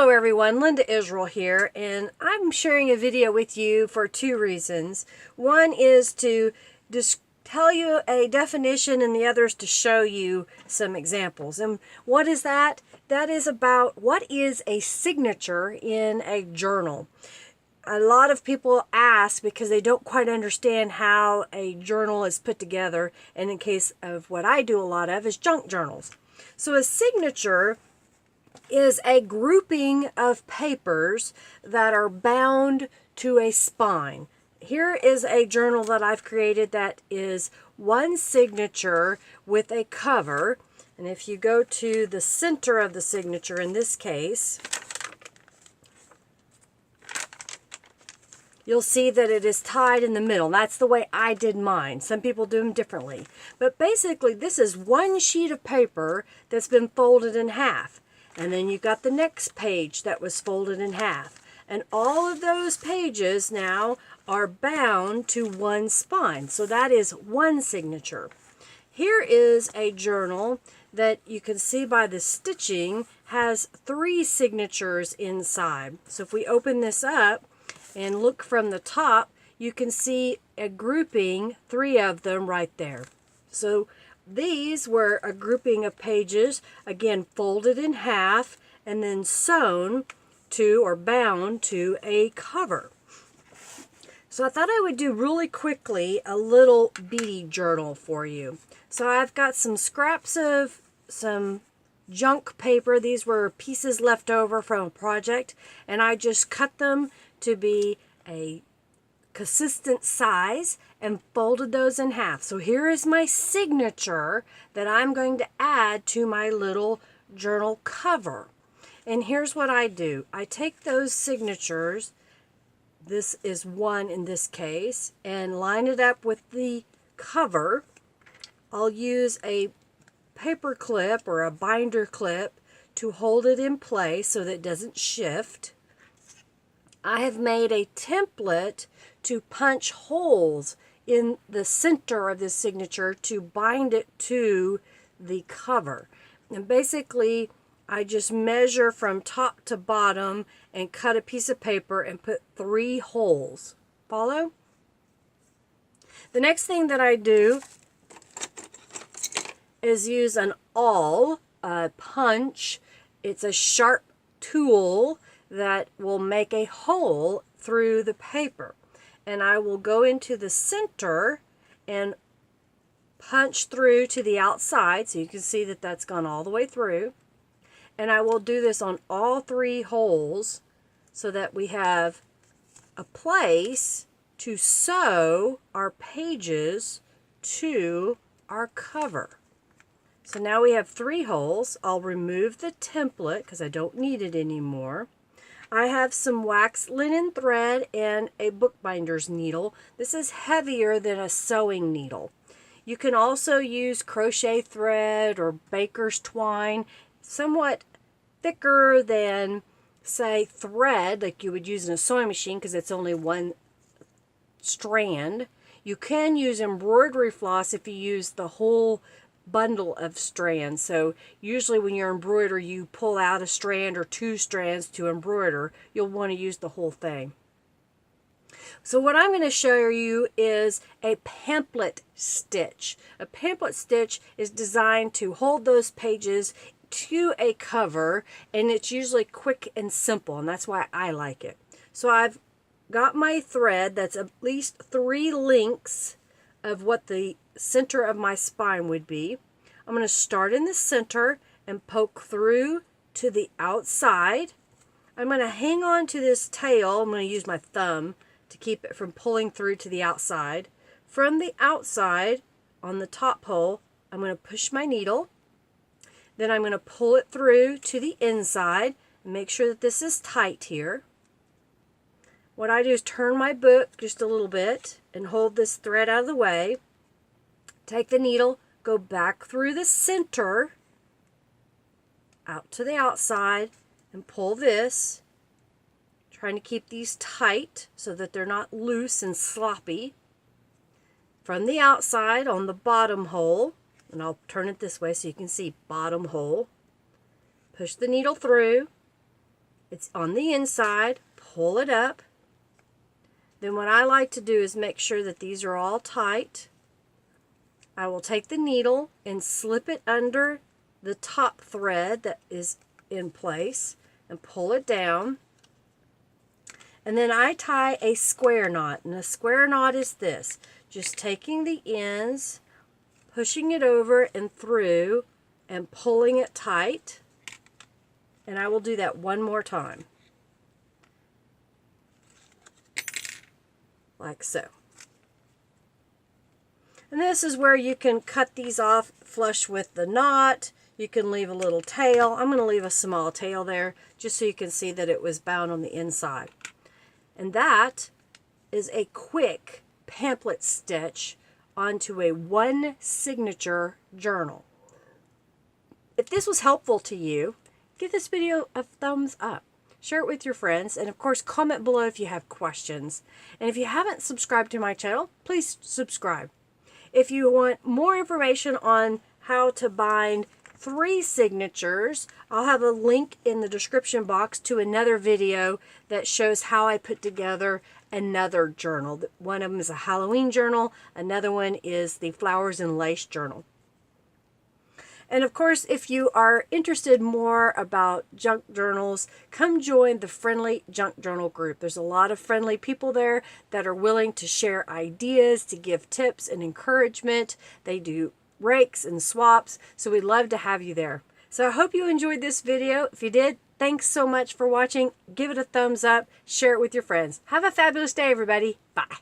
Hello everyone, Linda Israel here, and I'm sharing a video with you for two reasons. One is to just tell you a definition, and the other is to show you some examples. And what is that? That is about what is a signature in a journal. A lot of people ask because they don't quite understand how a journal is put together, and in case of what I do a lot of is junk journals. So a signature is a grouping of papers that are bound to a spine. Here is a journal that I've created that is one signature with a cover. And if you go to the center of the signature in this case, you'll see that it is tied in the middle. That's the way I did mine. Some people do them differently. But basically, this is one sheet of paper that's been folded in half. And then you got the next page that was folded in half. And all of those pages now are bound to one spine. So that is one signature. Here is a journal that you can see by the stitching has three signatures inside. So if we open this up and look from the top, you can see a grouping, three of them right there. So these were a grouping of pages, again folded in half and then sewn to or bound to a cover. So I thought I would do really quickly a little beady journal for you. So I've got some scraps of some junk paper. These were pieces left over from a project, and I just cut them to be a consistent size and folded those in half. So here is my signature that I'm going to add to my little journal cover. And here's what I do. I take those signatures, this is one in this case, and line it up with the cover. I'll use a paper clip or a binder clip to hold it in place so that it doesn't shift. I have made a template to punch holes in the center of the signature to bind it to the cover. And basically, I just measure from top to bottom and cut a piece of paper and put 3 holes. Follow? The next thing that I do is use an awl, a punch. It's a sharp tool that will make a hole through the paper. And I will go into the center and punch through to the outside, so you can see that that's gone all the way through. And I will do this on all 3 holes so that we have a place to sew our pages to our cover. So now we have 3 holes. I'll remove the template because I don't need it anymore. I have some waxed linen thread and a bookbinder's needle. This is heavier than a sewing needle. You can also use crochet thread or baker's twine, somewhat thicker than, say, thread like you would use in a sewing machine because it's only one strand. You can use embroidery floss if you use the whole bundle of strands. So usually when you embroider, you pull out a strand or 2 strands to embroider. You'll want to use the whole thing. So what I'm going to show you is a pamphlet stitch. A pamphlet stitch is designed to hold those pages to a cover, and it's usually quick and simple, and that's why I like it. So I've got my thread that's at least 3 lengths of what the center of my spine would be. I'm going to start in the center and poke through to the outside. I'm going to hang on to this tail. I'm going to use my thumb to keep it from pulling through to the outside. From the outside, on the top hole, I'm going to push my needle. Then I'm going to pull it through to the inside and make sure that this is tight here. What I do is turn my book just a little bit and hold this thread out of the way. Take the needle, go back through the center, out to the outside, and pull this. Trying to keep these tight so that they're not loose and sloppy. From the outside on the bottom hole, and I'll turn it this way so you can see bottom hole. Push the needle through. It's on the inside. Pull it up. Then what I like to do is make sure that these are all tight. I will take the needle and slip it under the top thread that is in place and pull it down. And then I tie a square knot. And a square knot is this. Just taking the ends, pushing it over and through, and pulling it tight. And I will do that one more time. Like so. And this is where you can cut these off flush with the knot. You can leave a little tail. I'm going to leave a small tail there just so you can see that it was bound on the inside. And that is a quick pamphlet stitch onto a one signature journal. If this was helpful to you, give this video a thumbs up. Share it with your friends, and of course comment below if you have questions. And if you haven't subscribed to my channel, please subscribe. If you want more information on how to bind 3 signatures, I'll have a link in the description box to another video that shows how I put together another journal. One of them is a Halloween journal, another one is the Flowers and Lace journal. And of course, if you are interested more about junk journals, come join the Friendly Junk Journal group. There's a lot of friendly people there that are willing to share ideas, to give tips and encouragement. They do rakes and swaps, so we'd love to have you there. So I hope you enjoyed this video. If you did, thanks so much for watching. Give it a thumbs up, share it with your friends. Have a fabulous day, everybody. Bye.